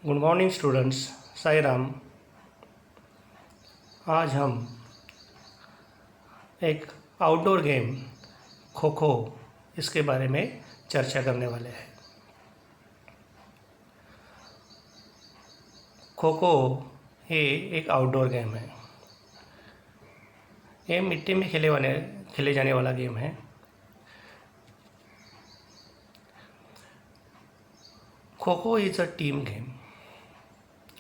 Good morning students. Sai Ram. आज हम एक आउटडोर गेम खो खो इसके बारे में चर्चा करने वाले हैं। खो खो ये एक आउटडोर गेम है। ये मिट्टी में खेले जाने वाला गेम है। Kho kho is a team game.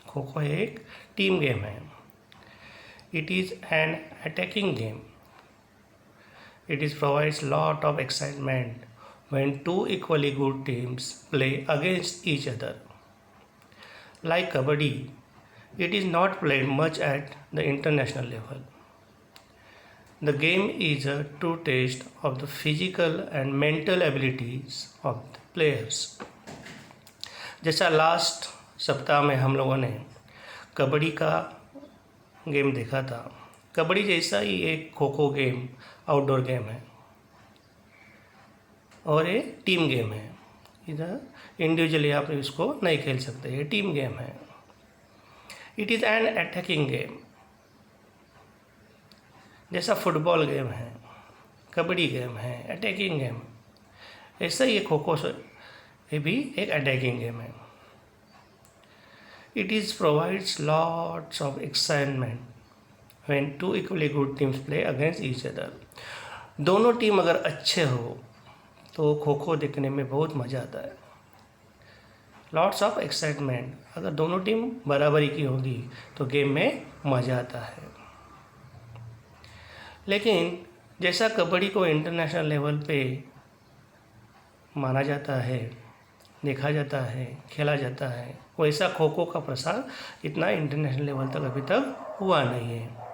Kho kho एक टीम गेम है। It is an attacking game. It is provides lot of excitement when two equally good teams play against each other. Like Kabaddi, it is not played much at the international level. The game is a true test of the physical and mental abilities of the players. जैसा last सप्ताह में हम लोगों ने कबड्डी का game देखा था, कबड्डी जैसा ही एक kho kho game outdoor game है और ये टीम गेम है। इधर इंडिविजुअली आप इसको नहीं खेल सकते, ये टीम गेम है। It is an attacking game. जैसा फुटबॉल गेम है, कबड्डी गेम है, अटैकिंग गेम, ऐसा ही खो खो ये भी एक अटैकिंग गेम है। It is provides lots of excitement when two equally good teams play against each other. दोनों टीम अगर अच्छे हो तो खो खो देखने में बहुत मज़ा आता है। लॉट्स ऑफ एक्साइटमेंट, अगर दोनों टीम बराबरी की होगी तो गेम में मज़ा आता है। लेकिन जैसा कबड्डी को इंटरनेशनल लेवल पे माना जाता है, देखा जाता है, खेला जाता है, वैसा खो खो का प्रसार इतना इंटरनेशनल लेवल तक अभी तक हुआ नहीं है।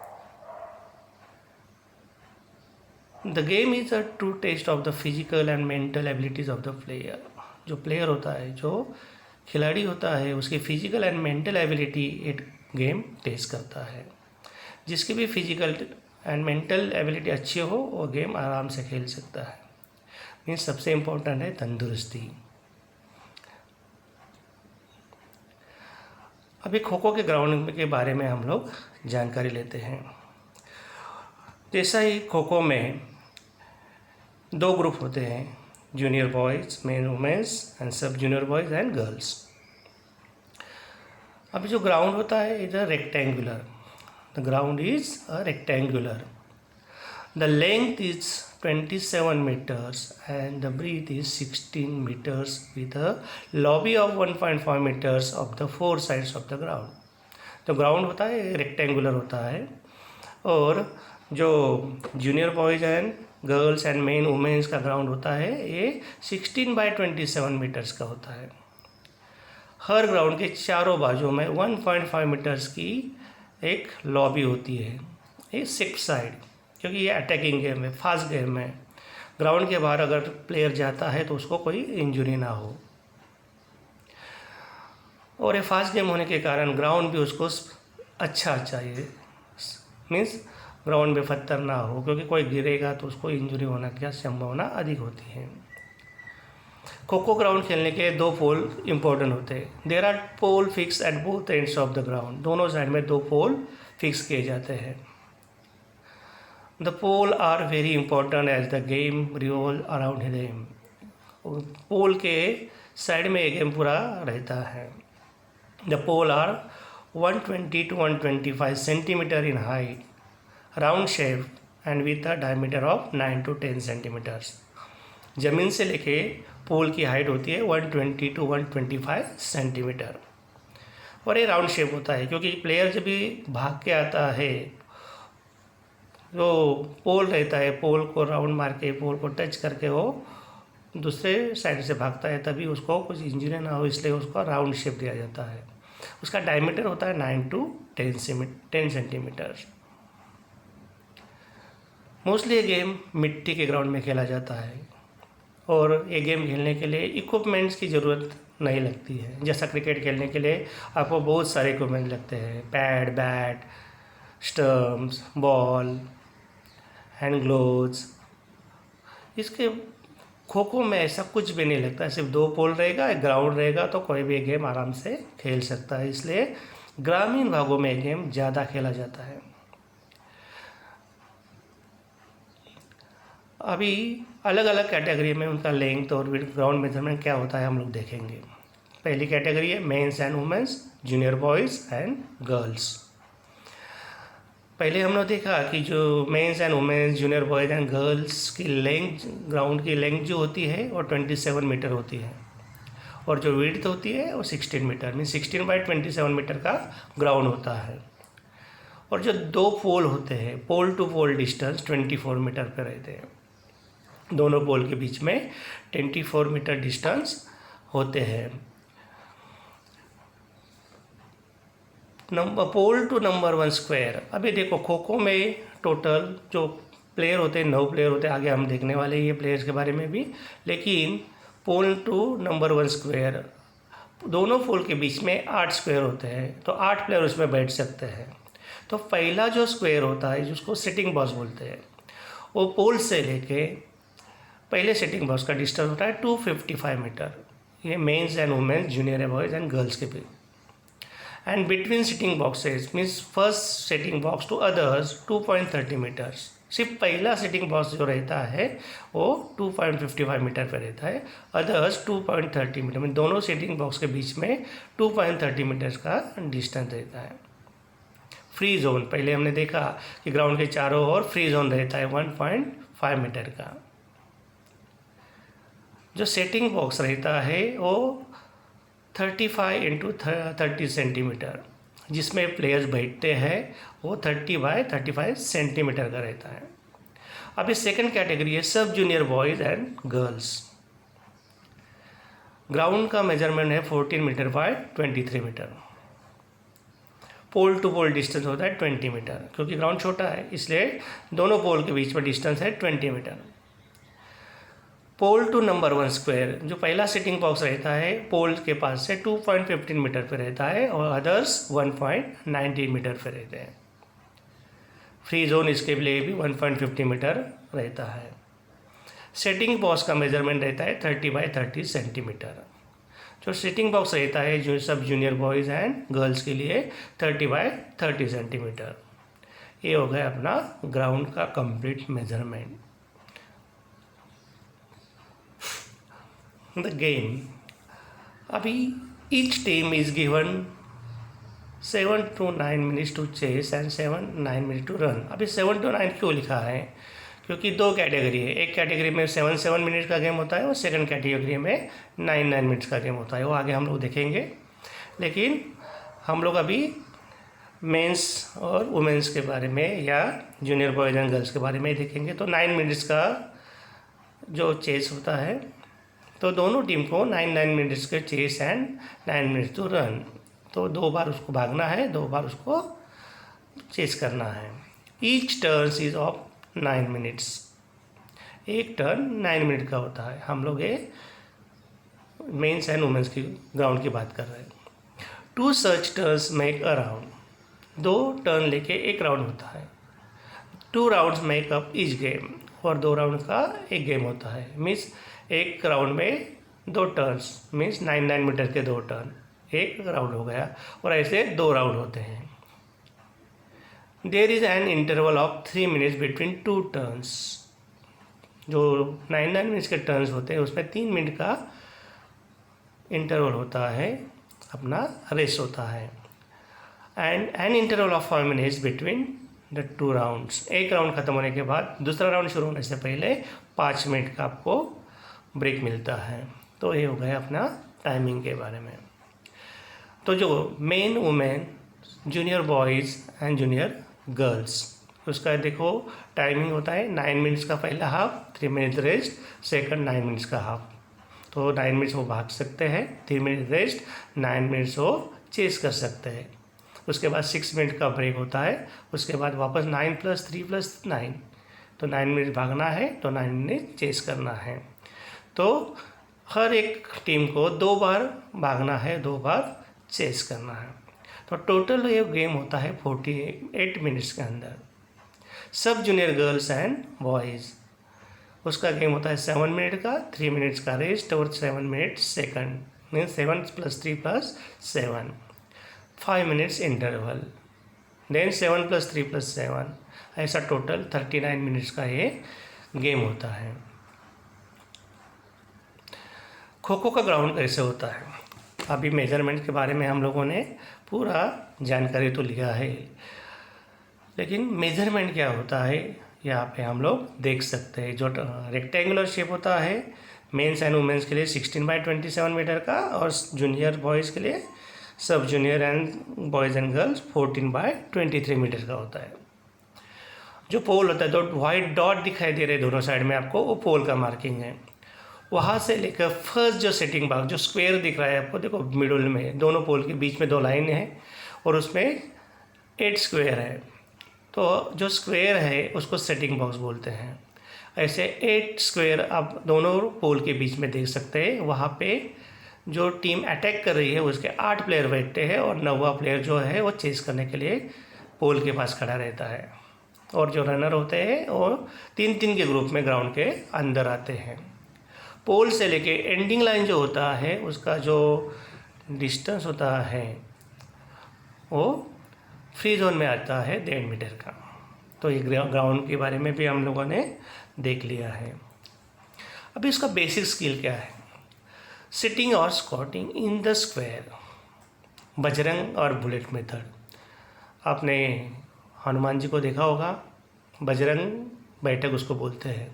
The game is a true test of the physical and mental abilities of the player. जो प्लेयर होता है, जो खिलाड़ी होता है, उसकी फिजिकल एंड मेंटल एबिलिटी एक गेम टेस्ट करता है। जिसकी भी फिजिकल एंड मेंटल एबिलिटी अच्छी हो वो गेम आराम से खेल सकता है। मीन्स सबसे इम्पोर्टेंट है तंदुरुस्ती। अभी खो खो के ग्राउंड के बारे में हम लोग जानकारी लेते हैं। जैसा ही खो खो में दो ग्रुप होते हैं, junior boys, main women's and सब जूनियर बॉयज़ एंड गर्ल्स। अभी जो ग्राउंड होता है इधर rectangular, the ground is a rectangular. The length is 27 meters and the breadth is 16 meters with a lobby of 1.5 meters of the four sides of the ground. तो ground होता है rectangular होता है और जो junior boys and girls and main women's का ground होता है ये 16/27 मीटर्स का होता है। हर ग्राउंड के चारों बाजू में 1.5 मीटर्स की एक लॉबी होती है, ये सिक्स साइड, क्योंकि ये अटैकिंग गेम है, फास्ट गेम है। ग्राउंड के बाहर अगर प्लेयर जाता है तो उसको कोई इंजरी ना हो, और ये फास्ट गेम होने के कारण ग्राउंड भी उसको अच्छा चाहिए। मीन्स ग्राउंड में पत्थर ना हो, क्योंकि कोई गिरेगा तो उसको इंजरी होने की संभावना अधिक होती है। खो खो ग्राउंड खेलने के दो पोल इम्पोर्टेंट होते हैं। There are pole fix at both ends of the ground. दोनों साइड में दो पोल फिक्स किए जाते हैं। The pole are very important as the game revolve around them. पोल के साइड में ये गेम पूरा रहता है। The pole are 120 to 125 centimetre in height, round shape and with a diameter of 9 to 10 centimetres. ज़मीन से लेके पोल की हाइट होती है 120 to 125 सेंटीमीटर और ये राउंड शेप होता है, क्योंकि प्लेयर जब भी भाग के आता है जो पोल रहता है, पोल को राउंड मार के, पोल को टच करके वो दूसरे साइड से भागता है, तभी उसको कुछ इंजरी ना हो, इसलिए उसको राउंड शेप दिया जाता है। उसका डायमीटर होता है 9 to 10 सेंटीमीटर। मोस्टली ये गेम मिट्टी के ग्राउंड में खेला जाता है और ये गेम खेलने के लिए इक्विपमेंट्स की ज़रूरत नहीं लगती है। जैसा क्रिकेट खेलने के लिए आपको बहुत सारे इक्विपमेंट लगते हैं, pad, bat, stumps, ball, hand gloves. इसके खो खो में ऐसा कुछ भी नहीं लगता, सिर्फ 2 पोल रहेगा, एक ग्राउंड रहेगा, तो कोई भी गेम आराम से खेल सकता है। इसलिए ग्रामीण भागों में गेम ज़्यादा खेला जाता है। अभी अलग अलग कैटेगरी में उनका लेंथ और विड्थ, ग्राउंड मेजरमेंट क्या होता है हम लोग देखेंगे। पहली कैटेगरी है men's and women's, junior boys and girls. पहले हमने देखा कि जो men's and women's, junior boys and girls की लेंथ, ग्राउंड की लेंथ जो होती है वो 27 मीटर होती है, और जो विड्थ होती है वो 16 मीटर, मीन 16/27 मीटर का ग्राउंड होता है। और जो 2 पोल होते हैं, pole to pole distance 24 metre पर रहते हैं। दोनों पोल के बीच में 24 मीटर डिस्टेंस होते हैं। Number pole to number 1 square. अभी देखो खो खो में टोटल जो प्लेयर होते हैं 9 प्लेयर होते हैं, आगे हम देखने वाले हैं ये प्लेयर्स के बारे में भी। लेकिन पोल टू नंबर 1 स्क्वायर, दोनों पोल के बीच में 8 स्क्वायर होते हैं, तो 8 प्लेयर उसमें बैठ सकते हैं। तो पहला जो स्क्वायर होता है जिसको सिटिंग बॉक्स बोलते हैं, वो पोल से लेके पहले सिटिंग बॉक्स का डिस्टेंस होता है 255 मीटर। ये men's and women's, junior boys and girls के बीच। And between sitting boxes means first sitting box to others 2.30 metres. सिर्फ पहला सिटिंग बॉक्स जो रहता है वो 2.55 मीटर पर रहता है, अदर्स 2.30 मीटर में। दोनों सिटिंग बॉक्स के बीच में 2.30 मीटर्स का डिस्टेंस रहता है। फ्री जोन, पहले हमने देखा कि ग्राउंड के चारों ओर फ्री जोन रहता है 1.5 मीटर का। जो सेटिंग बॉक्स रहता है वो 35x30 सेंटीमीटर, जिसमें प्लेयर्स बैठते हैं, वो 30x35 सेंटीमीटर का रहता है। अब इस सेकंड कैटेगरी है सब junior boys and girls. Ground का मेजरमेंट है 14 metre by 23 metre. Pole to pole distance होता है 20 मीटर, क्योंकि ग्राउंड छोटा है इसलिए दोनों पोल के बीच में डिस्टेंस है 20 metre. Pole to number 1 square, जो पहला सिटिंग बॉक्स रहता है पोल के पास से 2.15 मीटर पे रहता है, और अदर्स 1.90 मीटर पे रहते हैं। फ्री जोन इसके लिए भी 1.50 मीटर रहता है। सेटिंग बॉक्स का मेजरमेंट रहता है 30x30 सेंटीमीटर। जो सिटिंग बॉक्स रहता है जो सब जूनियर बॉयज़ एंड गर्ल्स के लिए 30x30 सेंटीमीटर। ये हो गया अपना ग्राउंड का कंप्लीट मेजरमेंट। द गेम, अभी each team is given 7 to 9 minutes to chase and 7-9 minute to run. अभी 7 to 9 क्यों लिखा है? क्योंकि 2 कैटेगरी है, एक कैटेगरी में 7 मिनट का गेम होता है और सेकंड कैटेगरी में 9 मिनट्स का गेम होता है, वो आगे हम लोग देखेंगे। लेकिन हम लोग अभी मेंस और वुमेंस के बारे में या जूनियर बॉयज़ एंड गर्ल्स के बारे में देखेंगे। तो 9 मिनट्स का जो चेस होता है, तो दोनों टीम को 9 मिनट्स के chase and 9 minutes to run. तो 2 बार उसको भागना है, 2 बार उसको चेस करना है। Each turn is of 9 minutes. एक टर्न 9 मिनट का होता है। हम लोग ये मेंस एंड वुमेंस की ग्राउंड की बात कर रहे हैं। 2 such turns make a round. 2 turn लेके एक राउंड होता है। 2 rounds make up each game, और 2 राउंड का एक गेम होता है। मीन्स एक राउंड में 2 टर्न्स, मीन्स 9 मीटर के 2 टर्न, एक राउंड हो गया, और ऐसे 2 राउंड होते हैं। There is an interval of 3 minutes between 2 turns. जो 9 मिनट्स के टर्न्स होते हैं उसमें 3 मिनट का इंटरवल होता है, अपना रेस होता है। And N interval of 5 minutes between the 2 rounds. एक राउंड खत्म होने के बाद दूसरा राउंड शुरू होने से पहले 5 मिनट का आपको ब्रेक मिलता है। तो ये हो गया अपना टाइमिंग के बारे में। तो जो main women, junior boys and junior girls, उसका देखो टाइमिंग होता है 9 मिनट्स का पहला half, 3 minute rest, second 9 minutes का हाफ। तो 9 मिनट्स वो भाग सकते हैं, 3 मिनट रेस्ट, 9 मिनट्स वो चेस कर सकते हैं। उसके बाद 6 मिनट का ब्रेक होता है, उसके बाद वापस 9 + 3 + 9, तो 9 मिनट भागना है, तो 9 मिनट चेस करना है। तो हर एक टीम को 2 बार भागना है, 2 बार चेस करना है। तो टोटल ये गेम होता है 48 मिनट्स के अंदर। सब जूनियर गर्ल्स एंड बॉयज़ उसका गेम होता है 7 मिनट का, 3 मिनट्स का रेस्ट और 7 minutes second, mean 7 + 3 + 7, 5 minutes interval, then 7 + 3 + 7, ऐसा टोटल 39 मिनट्स का ये गेम होता है। खो खो का ग्राउंड कैसे होता है? अभी मेजरमेंट के बारे में हम लोगों ने पूरा जानकारी तो लिया है, लेकिन मेजरमेंट क्या होता है यहाँ पे हम लोग देख सकते हैं। जो रेक्टेंगुलर शेप होता है मेंस एंड वुमेंस के लिए 16/27 मीटर का, और जूनियर बॉयज़ के लिए, sub junior and boys and girls 14/23 metre का होता है। जो पोल होता है, दो वाइट डॉट दिखाई दे रहे दोनों साइड में आपको, वो पोल का मार्किंग है। वहाँ से लेकर फर्स्ट जो सेटिंग बॉक्स, जो स्क्वायर दिख रहा है आपको, देखो मिडल में दोनों पोल के बीच में 2 लाइन है और उसमें 8 स्क्वायर है, तो जो स्क्वायर है उसको सेटिंग बॉक्स बोलते हैं। ऐसे 8 स्क्वायर आप दोनों पोल के बीच में देख सकते हैं। वहाँ पे जो टीम अटैक कर रही है उसके 8 प्लेयर बैठते हैं और 9वां प्लेयर जो है वो चेस करने के लिए पोल के पास खड़ा रहता है, और जो रनर होते हैं वो 3-3 के ग्रुप में ग्राउंड के अंदर आते हैं। पोल से लेके एंडिंग लाइन जो होता है उसका जो डिस्टेंस होता है वो फ्री जोन में आता है 1.5 मीटर का। तो ये ग्राउंड के बारे में भी हम लोगों ने देख लिया है। अभी इसका बेसिक स्किल क्या है? सिटिंग और squatting in the square, Bajrang और बुलेट मेथड। आपने हनुमान जी को देखा होगा, बजरंग बैठक उसको बोलते हैं।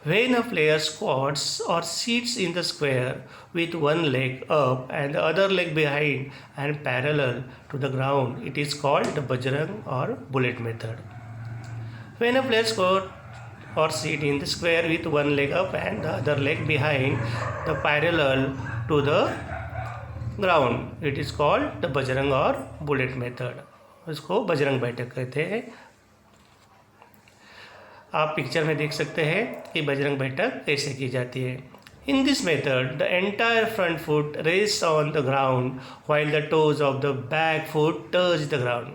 When a player squats or sits in the square with one leg up and the other leg behind and parallel to the ground, it is called the Bajrang or bullet method. When a player squats or sit in the square with one leg up and the other leg behind the parallel to the ground, it is called the Bajrang or bullet method. इसको बजरंग बैठक कहते हैं। आप picture में देख सकते हैं कि बजरंग बैठक कैसे की जाती है। In this method the entire front foot rest on the ground while the toes of the back foot touch the ground.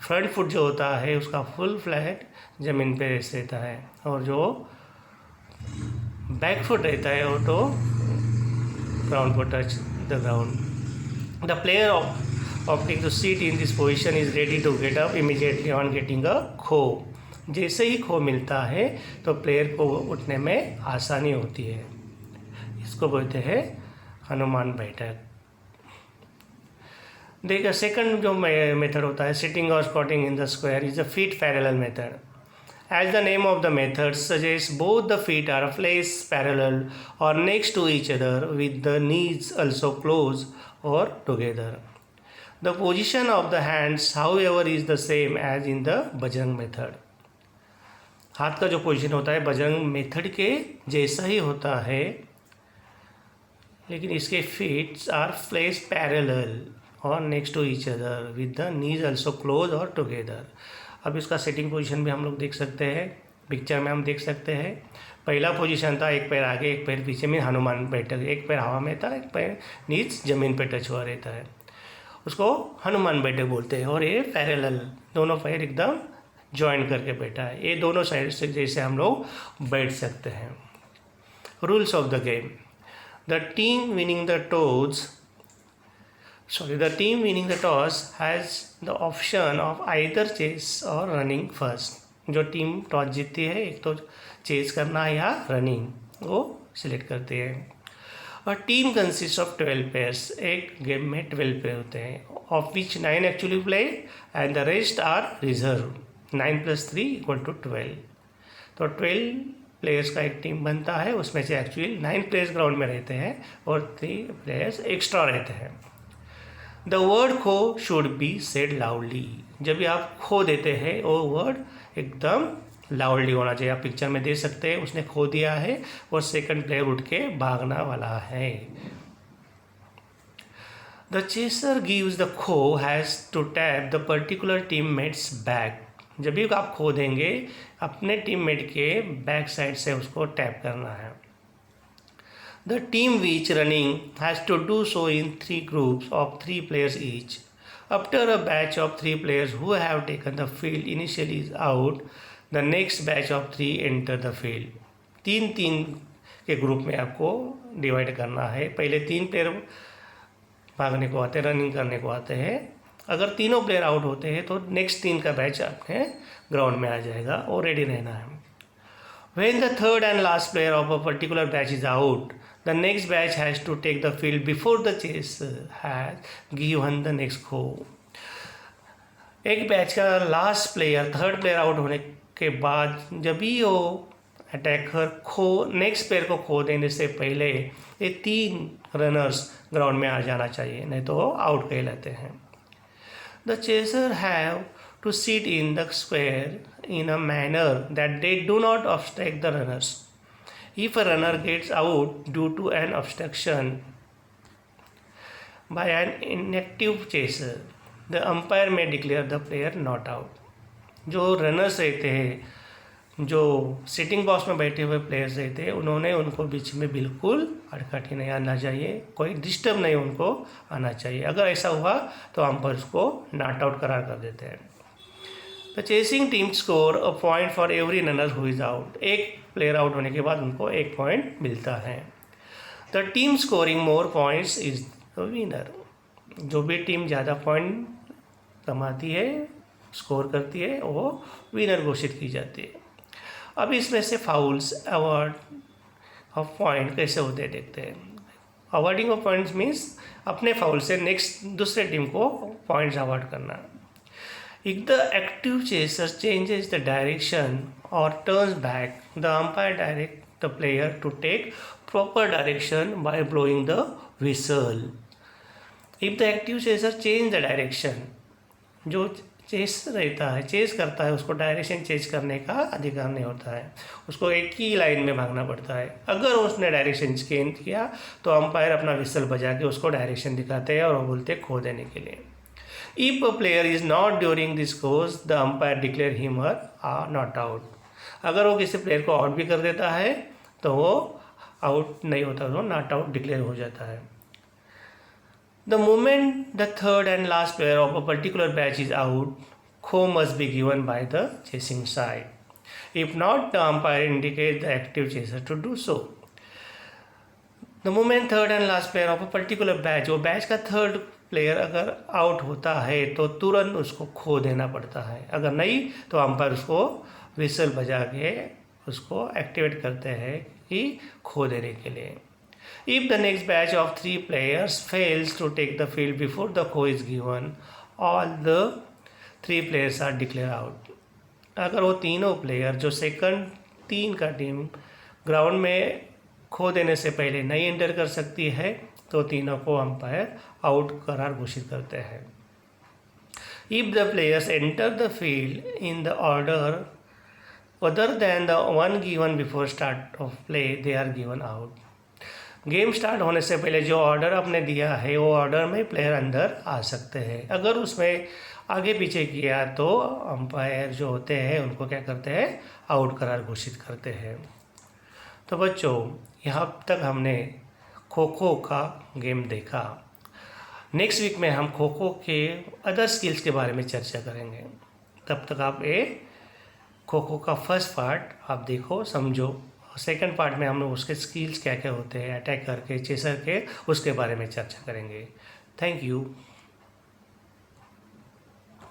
Front foot जो होता है उसका फुल फ्लैट ज़मीन पे रेस्ट रहता है, और जो बैक फुट रहता है वो तो ग्राउंड को touch the ground. The player opting to sit in this position is ready to get up immediately on getting a kho. जैसे ही खो मिलता है तो प्लेयर को उठने में आसानी होती है। इसको बोलते हैं हनुमान बैठक। देखिए सेकंड जो मेथड होता है, सिटिंग और squatting in the square, is a feet parallel method. As the name of the method suggest, both the feet are place parallel और next to each other with the knees also close और together. The position of the hands however is the same as in the Bajrang method. हाथ का जो position होता है Bajrang method के जैसा ही होता है, लेकिन इसके फीट्स आर प्लेस पैरेलल और next to each other with the knees also close और टुगेदर। अब इसका सेटिंग पोजीशन भी हम लोग देख सकते हैं, पिक्चर में हम देख सकते हैं। पहला पोजीशन था एक पैर आगे एक पैर पीछे में हनुमान बैठक, एक पैर हवा में था, एक पैर नीच ज़मीन पर टच हुआ रहता है, उसको हनुमान बैठक बोलते हैं। और ये पैरेलल, दोनों पैर एकदम ज्वाइन करके बैठा है, ये दोनों साइड से जैसे हम लोग बैठ सकते हैं। Rules of the game, the team winning the toss has the option of either chase or running first. जो टीम टॉस जीतती है, एक तो चेस करना या रनिंग, वो सिलेक्ट करते हैं। और टीम कंसिस्ट ऑफ 12 पेयर्स, एक गेम में 12 पेयर होते हैं, of which 9 actually play and the rest are reserve. 9 + 3 = 12। तो 12 प्लेयर्स का एक टीम बनता है, उसमें से एक्चुअली 9 प्लेयर्स ग्राउंड में रहते हैं और 3 प्लेयर्स एक्स्ट्रा रहते हैं। द वर्ड खो शुड बी सेड लाउडली। जब भी आप खो देते हैं वो वर्ड एकदम लाउडली होना चाहिए। आप पिक्चर में देख सकते हैं, उसने खो दिया है और सेकंड प्लेयर उठ के भागना वाला है। The chaser gives the kho has to tap the particular teammates back. जब भी आप खो देंगे अपने टीममेट के बैक साइड से उसको टैप करना है। The team which running has to do so in 3 groups of 3 players each. After a batch of 3 players who have taken the field initially is out, the next batch of 3 enter the field. तीन तीन के group में आपको divide करना है। पहले 3 player भागने को आते हैं, रनिंग करने को आते हैं। अगर तीनों प्लेयर आउट होते हैं तो नेक्स्ट 3 का बैच आपके ग्राउंड में आ जाएगा और रेडी रहना है। When the third and last player of a particular batch is out, the next batch has to take the field before the chaser has given the next go. एक batch का last player, third player out होने के बाद जब भी वो attacker next player को खो देने से पहले ये 3 रनर्स ग्राउंड में आ जाना चाहिए, नहीं तो आउट कहलाते हैं। The chaser have to sit in the square in a manner that they do not obstruct the runners. If a runner gets out due to an obstruction by an inactive chaser, the umpire may declare the player not out. जो runners रहते हैं, जो sitting box में बैठे हुए players रहते हैं, उन्होंने उनको बीच में बिल्कुल अड़काठी नहीं आना चाहिए, कोई डिस्टर्ब नहीं उनको आना चाहिए। अगर ऐसा हुआ तो अंपायर उसको नॉट आउट करार कर देते हैं। The chasing team score a point for every runner who is out. एक प्लेयर आउट होने के बाद उनको 1 पॉइंट मिलता है। The team scoring more points is the winner. जो भी टीम ज़्यादा पॉइंट कमाती है, स्कोर करती है, वो विनर घोषित की जाती है। अब इसमें से फाउल्स, अवार्ड ऑफ पॉइंट कैसे होते हैं देखते हैं। अवार्डिंग ऑफ पॉइंट्स मीन्स अपने फाउल से नेक्स्ट दूसरे टीम को पॉइंट्स अवार्ड करना। If the active chaser changes the direction और turns back, the umpire direct the player to take proper direction by blowing the whistle. If the active chaser change the direction, जो chase रहता है, chess करता है, उसको direction change करने का अधिकार नहीं होता है, उसको एक ही लाइन में भागना पड़ता है। अगर उसने डायरेक्शन चेंज किया तो अंपायर अपना विसल बजा के उसको डायरेक्शन दिखाते हैं और वो बोलते हैं खो देने के लिए। If a player is not during this course, the umpire declare him और नॉट आउट। अगर वो किसी प्लेयर को आउट भी कर देता है तो वो आउट नहीं होता, वो नॉट आउट डिक्लेयर हो जाता है। The moment the third and last player of a particular batch is out, खो must be given by the chasing side. If not, the umpire indicates the active chaser to do so. The moment third and last player of a particular batch, वो batch का third player अगर out होता है तो तुरंत उसको खो देना पड़ता है। अगर नहीं तो अंपायर उसको विसल बजा के उसको एक्टिवेट करते हैं कि खो देने के लिए। If the next batch of 3 players fails to take the field before the call is given, all the 3 players are declared out. अगर वो तीनों प्लेयर जो सेकंड 3 का टीम ग्राउंड में खो देने से पहले नहीं एंटर कर सकती है तो तीनों को अंपायर आउट करार घोषित करते हैं। If the players enter the field in the order other than the one given before start of play, they are given out. Game start होने से पहले जो ऑर्डर आपने दिया है वो ऑर्डर में प्लेयर अंदर आ सकते हैं। अगर उसमें आगे पीछे किया तो अंपायर जो होते हैं उनको क्या करते हैं, आउट करार घोषित करते हैं। तो बच्चों, यहाँ तक हमने खो खो का गेम देखा। नेक्स्ट वीक में हम खो खो के अदर स्किल्स के बारे में चर्चा करेंगे। तब तक आप खो खो का फर्स्ट पार्ट आप देखो, समझो। सेकंड पार्ट में हम लोग उसके स्किल्स क्या क्या होते हैं, अटैक करके, चेसर के, उसके बारे में चर्चा करेंगे। Thank you.